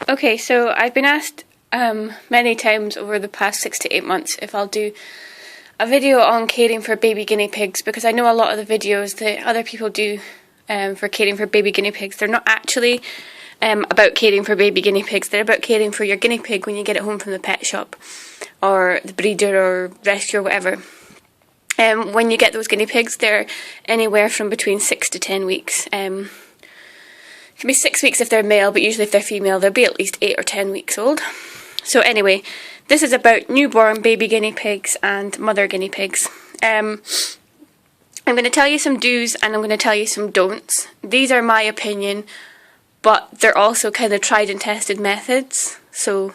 Okay, so I've been asked many times over the past 6 to 8 months if I'll do a video on caring for baby guinea pigs, because I know a lot of the videos that other people do for caring for baby guinea pigs, they're not actually about caring for baby guinea pigs. They're about caring for your guinea pig when you get it home from the pet shop or the breeder or rescue or whatever. When you get those guinea pigs, they're anywhere from between 6 to 10 weeks. It can be 6 weeks if they're male, but usually if they're female, they'll be at least 8 or 10 weeks old. So anyway, this is about newborn baby guinea pigs and mother guinea pigs. I'm going to tell you some do's and I'm going to tell you some don'ts. These are my opinion, but they're also kind of tried and tested methods, so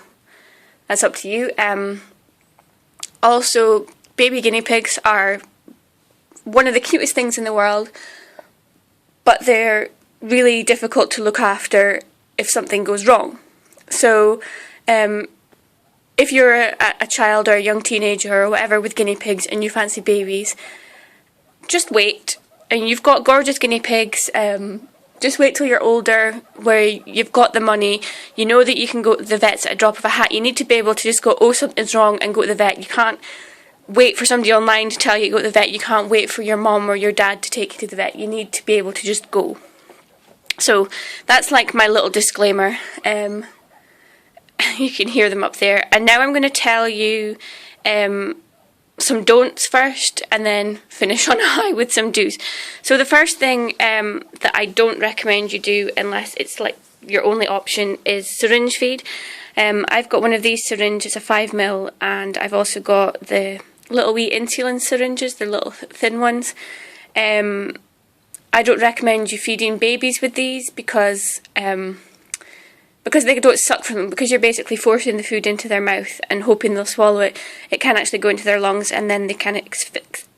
that's up to you. Also, baby guinea pigs are one of the cutest things in the world, but they're really difficult to look after if something goes wrong. So if you're a child or a young teenager or whatever with guinea pigs and you fancy babies, just wait. And you've got gorgeous guinea pigs, just wait till you're older, where you've got the money, you know that you can go to the vets at a drop of a hat. You need to be able to just go, oh, something's wrong, and go to the vet. You can't wait for somebody online to tell you to go to the vet. You can't wait for your mum or your dad to take you to the vet. You need to be able to just go. So that's like my little disclaimer. You can hear them up there. And now I'm going to tell you some don'ts first, and then finish on a high with some do's. So the first thing that I don't recommend you do, unless it's like your only option, is syringe feed. I've got one of these syringes, a 5ml, and I've also got the little wee insulin syringes, the little thin ones. I don't recommend you feeding babies with these because they don't suck from them, because you're basically forcing the food into their mouth and hoping they'll swallow it. It can actually go into their lungs, and then they can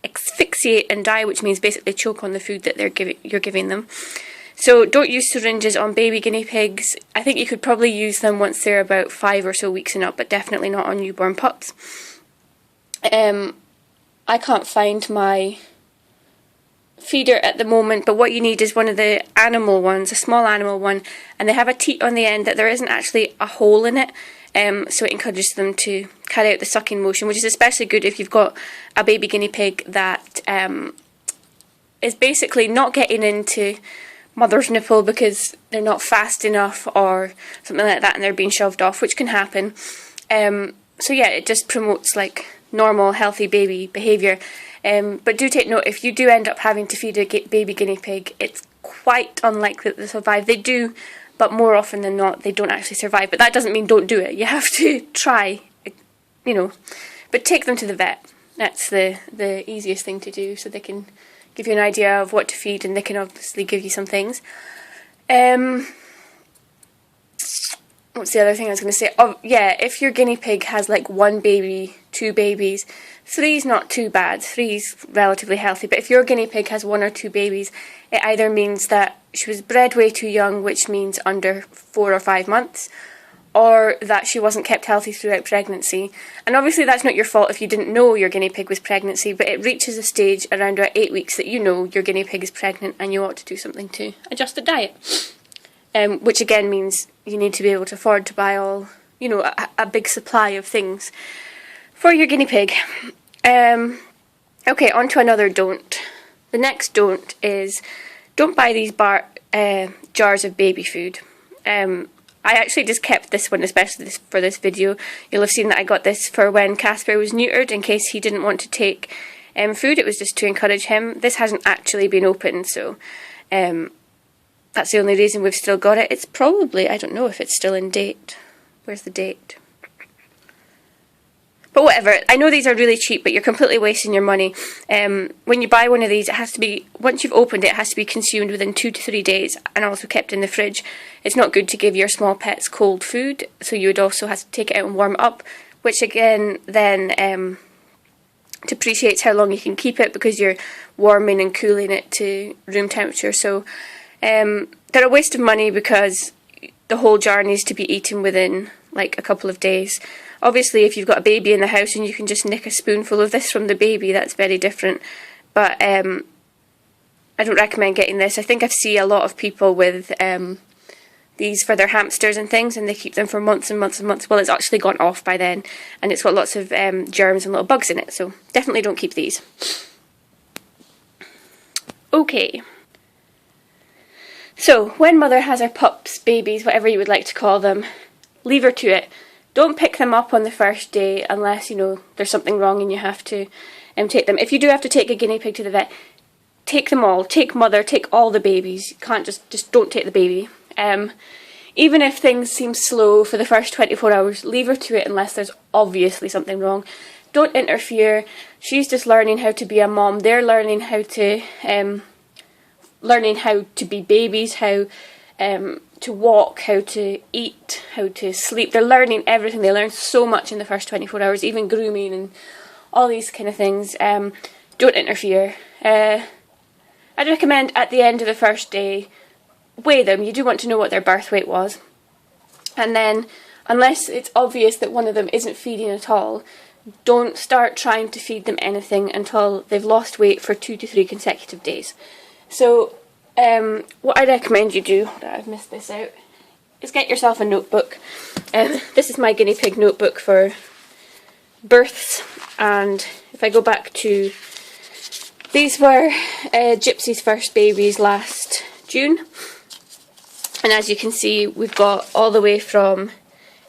asphyxiate and die, which means basically choke on the food that you're giving them. So don't use syringes on baby guinea pigs. I think you could probably use them once they're about 5 or so weeks and up, but definitely not on newborn pups. I can't find my feeder at the moment, but what you need is one of the animal ones, a small animal one, and they have a teat on the end that there isn't actually a hole in it, so it encourages them to carry out the sucking motion, which is especially good if you've got a baby guinea pig that is basically not getting into mother's nipple because they're not fast enough or something like that, and they're being shoved off, which can happen. So yeah, it just promotes like normal healthy baby behaviour. But do take note, if you do end up having to feed a baby guinea pig, it's quite unlikely that they survive. They do, but more often than not, they don't actually survive. But that doesn't mean don't do it. You have to try, you know. But take them to the vet. That's the easiest thing to do, so they can give you an idea of what to feed, and they can obviously give you some things. What's the other thing I was going to say? Oh, yeah, if your guinea pig has like 1 baby, 2 babies, 3's not too bad. 3's relatively healthy. But if your guinea pig has 1 or 2 babies, it either means that she was bred way too young, which means under 4 or 5 months, or that she wasn't kept healthy throughout pregnancy. And obviously that's not your fault if you didn't know your guinea pig was pregnancy, but it reaches a stage around about 8 weeks that you know your guinea pig is pregnant and you ought to do something to adjust the diet. Which again means you need to be able to afford to buy all, you know, a big supply of things for your guinea pig. Okay, on to another don't. The next don't is don't buy these jars of baby food. I actually just kept this one, especially for this video. You'll have seen that I got this for when Casper was neutered, in case he didn't want to take food. It was just to encourage him. This hasn't actually been opened, so that's the only reason we've still got it. It's probably, I don't know if it's still in date. Where's the date? But whatever, I know these are really cheap, but you're completely wasting your money. When you buy one of these, it has to be, once you've opened it, it has to be consumed within 2 to 3 days, and also kept in the fridge. It's not good to give your small pets cold food, so you would also have to take it out and warm it up, which again then depreciates how long you can keep it, because you're warming and cooling it to room temperature. So they're a waste of money, because the whole jar needs to be eaten within like a couple of days. Obviously, if you've got a baby in the house and you can just nick a spoonful of this from the baby, that's very different. But I don't recommend getting this. I think I see a lot of people with these for their hamsters and things, and they keep them for months and months and months. Well, it's actually gone off by then, and it's got lots of germs and little bugs in it, so definitely don't keep these. Okay. So, when mother has her pups, babies, whatever you would like to call them, leave her to it. Don't pick them up on the first day unless, you know, there's something wrong and you have to take them. If you do have to take a guinea pig to the vet, take them all. Take mother, take all the babies. You can't just don't take the baby. Even if things seem slow for the first 24 hours, leave her to it unless there's obviously something wrong. Don't interfere. She's just learning how to be a mom. They're learning how to be babies, how to walk, how to eat, how to sleep. They're learning everything. They learn so much in the first 24 hours, even grooming and all these kind of things. Don't interfere. I'd recommend at the end of the first day, weigh them. You do want to know what their birth weight was. And then, unless it's obvious that one of them isn't feeding at all, don't start trying to feed them anything until they've lost weight for 2 to 3 consecutive days. So, what I recommend you do, I've missed this out, is get yourself a notebook. This is my guinea pig notebook for births, and if I go back to, these were Gypsy's first babies last June, and as you can see, we've got all the way from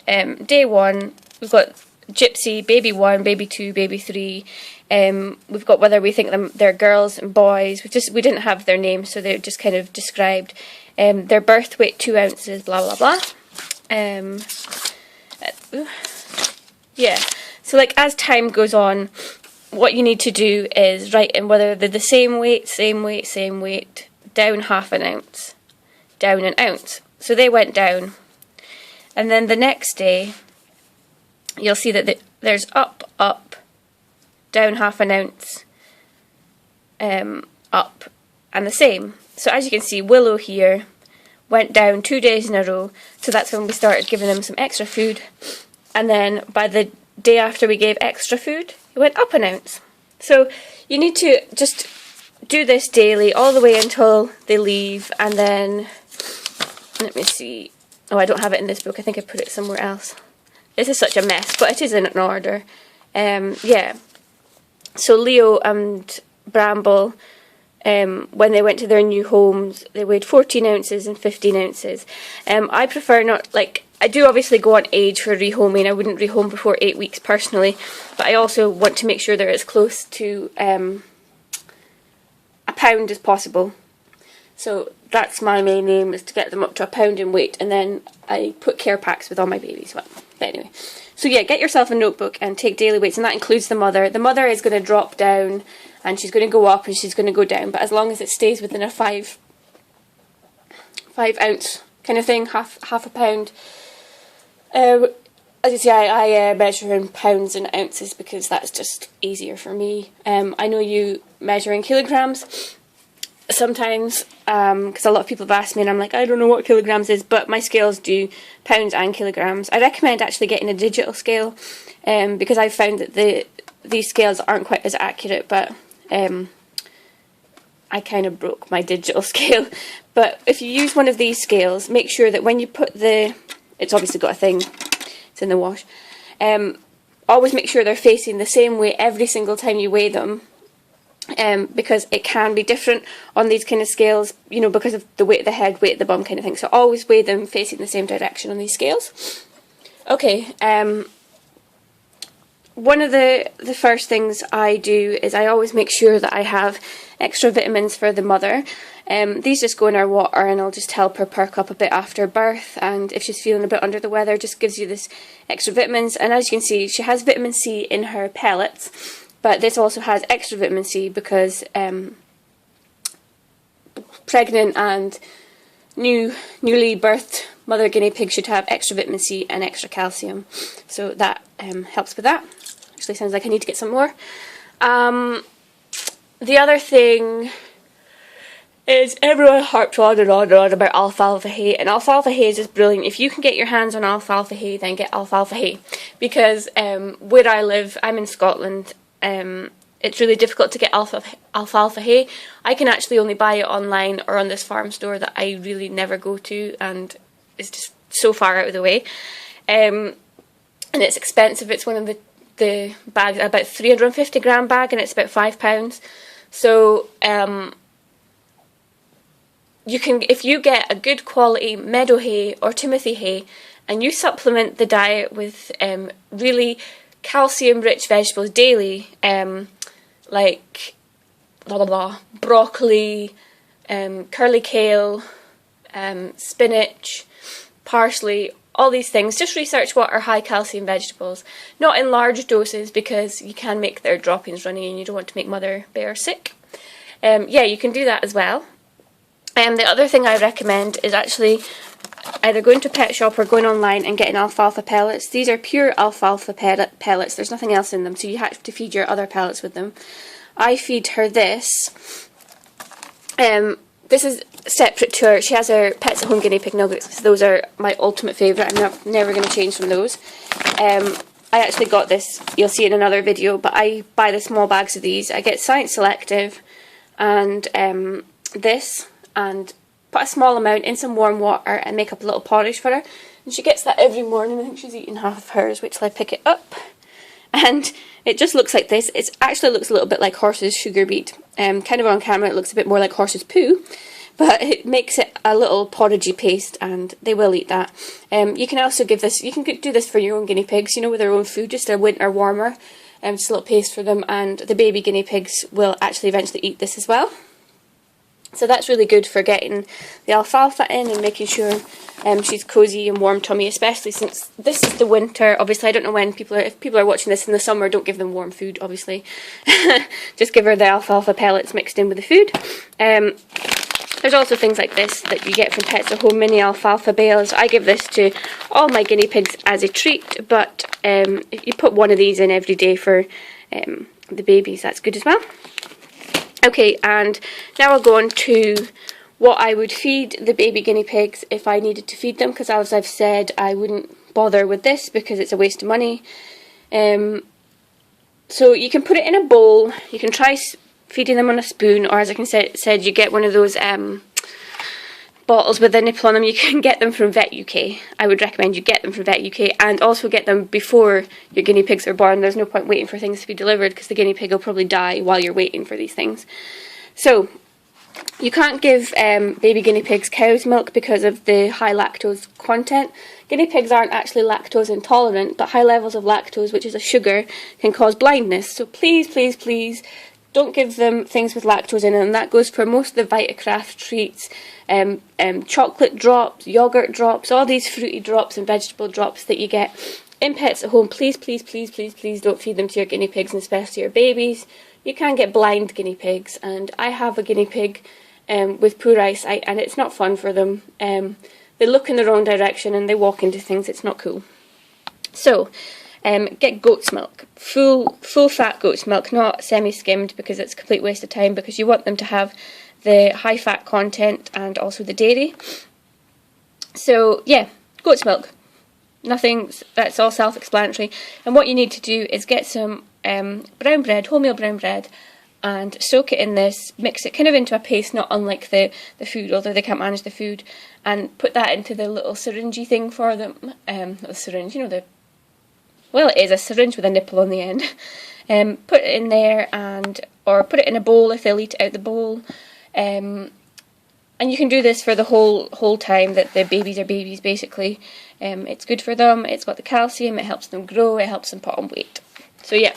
day 1, we've got Gypsy, baby 1, baby 2, baby 3. We've got whether we think they're girls and boys. We didn't have their names, so they're just kind of described. Their birth weight 2 ounces, blah blah blah. Yeah. So like as time goes on, what you need to do is write in whether they're the same weight, down half an ounce, down an ounce. So they went down, and then the next day, you'll see that there's up, down half an ounce, up, and the same. So as you can see, Willow here went down 2 days in a row, so that's when we started giving him some extra food, and then by the day after we gave extra food, he went up an ounce. So you need to just do this daily, all the way until they leave, and then, let me see, oh I don't have it in this book, I think I put it somewhere else. This is such a mess, but it is in an order. Yeah. So Leo and Bramble, when they went to their new homes, they weighed 14 ounces and 15 ounces. I prefer not, like, I do obviously go on age for rehoming. I wouldn't rehome before 8 weeks personally, but I also want to make sure they're as close to a pound as possible. So that's my main aim, is to get them up to a pound in weight, and then I put care packs with all my babies. But anyway, so yeah, get yourself a notebook and take daily weights, and that includes the mother. The mother is going to drop down, and she's going to go up, and she's going to go down, but as long as it stays within a 5 ounce kind of thing, half a pound. As you see, I measure in pounds and ounces because that's just easier for me. I know you measure in kilograms sometimes, because a lot of people have asked me, and I'm like, I don't know what kilograms is, but my scales do pounds and kilograms. I recommend actually getting a digital scale, because I've found that these scales aren't quite as accurate, but I kind of broke my digital scale. But if you use one of these scales, make sure that when you put it's obviously got a thing, it's in the wash, always make sure they're facing the same way every single time you weigh them, because it can be different on these kind of scales, you know, because of the weight of the head, weight of the bum kind of thing. So always weigh them facing the same direction on these scales. Okay, one of the first things I do is I always make sure that I have extra vitamins for the mother. These just go in our water, and I'll just help her perk up a bit after birth, and if she's feeling a bit under the weather, just gives you this extra vitamins. And as you can see, she has vitamin C in her pellets, but this also has extra vitamin C because pregnant and newly birthed mother guinea pig should have extra vitamin C and extra calcium, so that helps with that. Actually sounds like I need to get some more. The other thing is, everyone harps on and on and on about alfalfa hay, and alfalfa hay is just brilliant. If you can get your hands on alfalfa hay, then get alfalfa hay, because where I live, I'm in Scotland, it's really difficult to get alfalfa hay. I can actually only buy it online or on this farm store that I really never go to, and is just so far out of the way. And it's expensive. It's one of the bags, about 350 gram bag, and it's about £5. So you can, if you get a good quality meadow hay or Timothy hay, and you supplement the diet with really calcium-rich vegetables daily, like broccoli, curly kale, spinach, parsley, all these things. Just research what are high calcium vegetables. Not in large doses, because you can make their droppings runny and you don't want to make mother bear sick. Yeah, you can do that as well. The other thing I recommend is actually either going to a pet shop or going online and getting alfalfa pellets. These are pure alfalfa pellets. There's nothing else in them, so you have to feed your other pellets with them. I feed her this. This is separate to her. She has her Pets at Home guinea pig nuggets. Those are my ultimate favourite. I'm never going to change from those. I actually got this, you'll see in another video, but I buy the small bags of these. I get Science Selective and this, and put a small amount in some warm water and make up a little porridge for her. And she gets that every morning. I think she's eaten half of hers. Wait till I pick it up. And it just looks like this. It actually looks a little bit like horse's sugar beet. Kind of on camera it looks a bit more like horse's poo, but it makes it a little porridgey paste, and they will eat that. You can also give this, you can do this for your own guinea pigs, you know, with their own food, just a winter warmer, just a little paste for them, and the baby guinea pigs will actually eventually eat this as well. So that's really good for getting the alfalfa in and making sure she's cosy and warm tummy, especially since this is the winter. Obviously, I don't know when if people are watching this in the summer, don't give them warm food, obviously. Just give her the alfalfa pellets mixed in with the food. There's also things like this that you get from Pets at Home, mini alfalfa bales. I give this to all my guinea pigs as a treat, but if you put one of these in every day for the babies, that's good as well. Okay, and now I'll go on to what I would feed the baby guinea pigs if I needed to feed them, because as I've said, I wouldn't bother with this because it's a waste of money. So you can put it in a bowl, you can try feeding them on a spoon, or as I said, you get one of those bottles with a nipple on them. You can get them from Vet UK. I would recommend you get them from Vet UK, and also get them before your guinea pigs are born. There's no point waiting for things to be delivered, because the guinea pig will probably die while you're waiting for these things. So you can't give baby guinea pigs cow's milk because of the high lactose content. Guinea pigs aren't actually lactose intolerant, but high levels of lactose, which is a sugar, can cause blindness. So please, please, please, don't give them things with lactose in them. That goes for most of the Vitacraft treats, chocolate drops, yogurt drops, all these fruity drops and vegetable drops that you get in Pets at Home. Please, please, please, please, please don't feed them to your guinea pigs, and especially your babies. You can get blind guinea pigs, and I have a guinea pig with poor eyesight, and it's not fun for them. They look in the wrong direction and they walk into things. It's not cool. So get goat's milk, full fat goat's milk, not semi-skimmed, because it's a complete waste of time, because you want them to have the high fat content and also the dairy. So yeah, goat's milk. Nothing, that's all self-explanatory. And what you need to do is get some brown bread, wholemeal brown bread, and soak it in this, mix it kind of into a paste, not unlike the food, although they can't manage the food, and put that into the little syringy thing for them. Not the syringe, you know, well, it is a syringe with a nipple on the end. Put it in there, or put it in a bowl if they'll eat it out the bowl. And you can do this for the whole time that the babies are babies, basically. It's good for them, it's got the calcium, it helps them grow, it helps them put on weight. So yeah,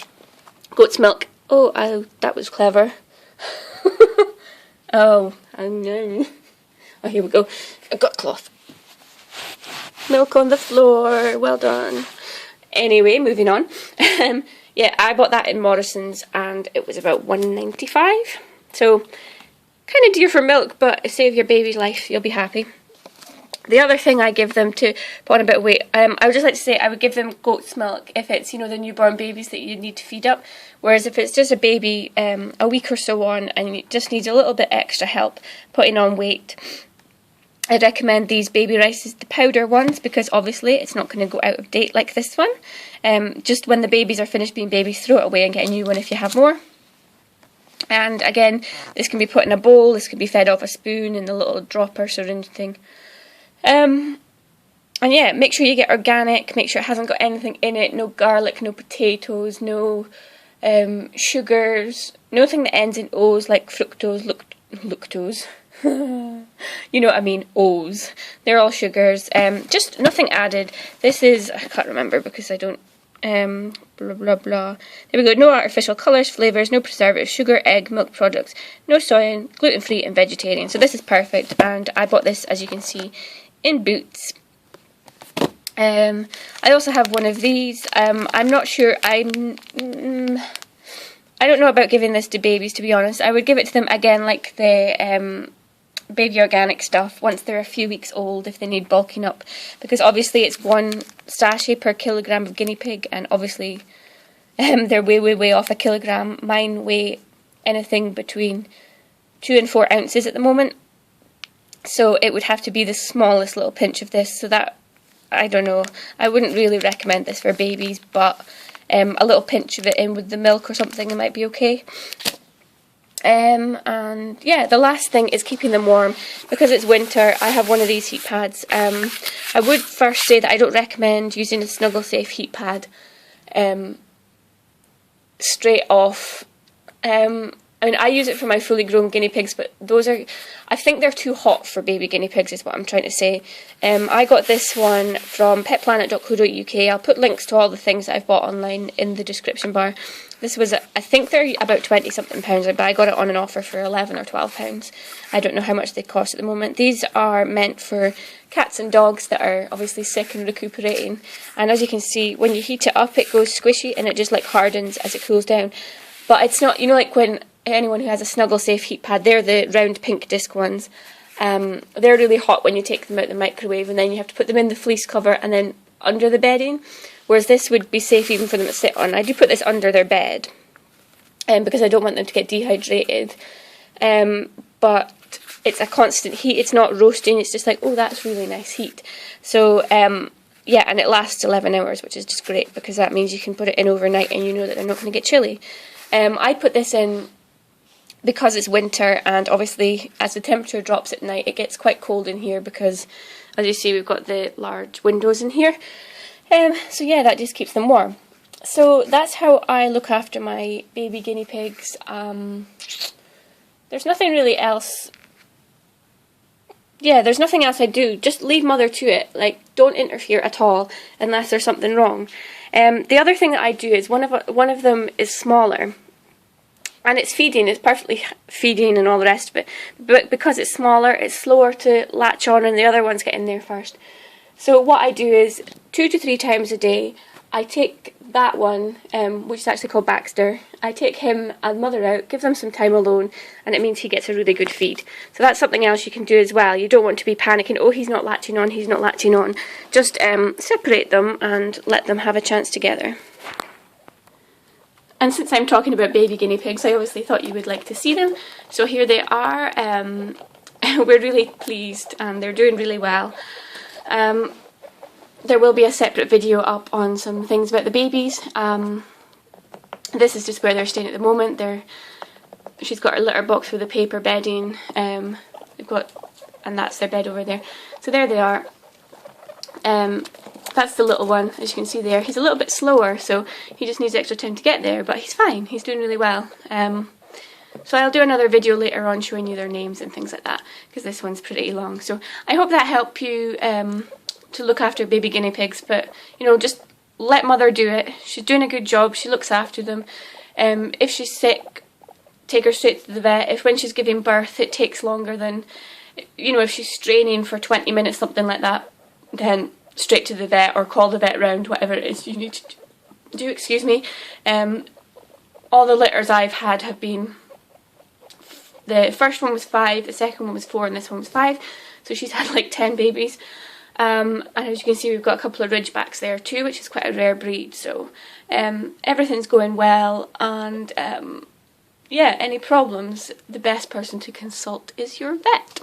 goat's milk. Oh, that was clever. Oh, here we go. I've got cloth. Milk on the floor, well done. Anyway, moving on. Yeah, I bought that in Morrison's and it was about $1.95. So, kind of dear for milk, but save your baby's life, you'll be happy. The other thing I give them to put on a bit of weight, I would just like to say I would give them goat's milk if it's, you know, the newborn babies that you need to feed up. Whereas if it's just a baby a week or so on and it just needs a little bit extra help putting on weight, I'd recommend these baby rices, the powder ones, because obviously it's not going to go out of date like this one. Just when the babies are finished being babies, throw it away and get a new one if you have more. And again, this can be put in a bowl, this can be fed off a spoon in the little dropper syringe thing. And yeah, make sure you get organic, make sure it hasn't got anything in it, no garlic, no potatoes, no sugars, nothing that ends in O's like fructose, lactose. You know what I mean, O's. They're all sugars, just nothing added. This is, I can't remember because I don't, blah blah blah. There we go, no artificial colours, flavours, no preservatives, sugar, egg, milk products, no soy, gluten-free and vegetarian. So this is perfect, and I bought this, as you can see, in Boots. I also have one of these. I'm not sure, I don't know about giving this to babies, to be honest. I would give it to them again like the baby organic stuff once they're a few weeks old if they need bulking up, because obviously it's 1 sachet per kilogram of guinea pig, and obviously they're way off a kilogram. Mine weigh anything between 2 and 4 ounces at the moment, so it would have to be the smallest little pinch of this. So that, I don't know, I wouldn't really recommend this for babies, but a little pinch of it in with the milk or something, it might be okay. And yeah, the last thing is keeping them warm. Because it's winter, I have one of these heat pads. I would first say that I don't recommend using a Snuggle Safe heat pad straight off. I mean, I use it for my fully grown guinea pigs, but those are, I think they're too hot for baby guinea pigs is what I'm trying to say. I got this one from petplanet.co.uk. I'll put links to all the things that I've bought online in the description bar. This was, I think they're about 20 something pounds, but I got it on an offer for 11 or 12 pounds. I don't know how much they cost at the moment. These are meant for cats and dogs that are obviously sick and recuperating. And as you can see, when you heat it up, it goes squishy and it just like hardens as it cools down. But it's not, you know, like when anyone who has a Snuggle Safe heat pad, they're the round pink disc ones. They're really hot when you take them out the microwave, and then you have to put them in the fleece cover and then under the bedding. Whereas this would be safe even for them to sit on. I do put this under their bed, because I don't want them to get dehydrated. But it's a constant heat. It's not roasting. It's just like, oh, that's really nice heat. So yeah, and it lasts 11 hours, which is just great, because that means you can put it in overnight and you know that they're not going to get chilly. I put this in because it's winter, and obviously as the temperature drops at night, it gets quite cold in here because, as you see, we've got the large windows in here. So yeah, that just keeps them warm. So that's how I look after my baby guinea pigs. There's nothing really else. Yeah, there's nothing else I do. Just leave mother to it. Like, don't interfere at all unless there's something wrong. The other thing that I do is one of them is smaller, and it's feeding. It's perfectly feeding and all the rest of it. But because it's smaller, it's slower to latch on, and the other ones get in there first. So what I do is 2 to 3 times a day, I take that one, which is actually called Baxter. I take him and mother out, give them some time alone, and it means he gets a really good feed. So that's something else you can do as well. You don't want to be panicking, oh, he's not latching on, he's not latching on. Just separate them and let them have a chance together. And since I'm talking about baby guinea pigs, I obviously thought you would like to see them. So here they are. We're really pleased, and they're doing really well. There will be a separate video up on some things about the babies. This is just where they're staying at the moment. She's got her litter box with the paper bedding. And that's their bed over there. So there they are. That's the little one, as you can see there. He's a little bit slower, so he just needs extra time to get there, but he's fine. He's doing really well. So I'll do another video later on showing you their names and things like that, because this one's pretty long. So I hope that helped you to look after baby guinea pigs, but you know, just let mother do it. She's doing a good job. She looks after them. If she's sick, take her straight to the vet. If when she's giving birth it takes longer than, you know, if she's straining for 20 minutes, something like that, then straight to the vet or call the vet round, whatever it is you need to do, excuse me. All the litters I've had have been, the first one was 5, the second one was 4, and this one was 5. So she's had like 10 babies. And as you can see, we've got a couple of Ridgebacks there too, which is quite a rare breed. So everything's going well, and yeah, any problems, the best person to consult is your vet.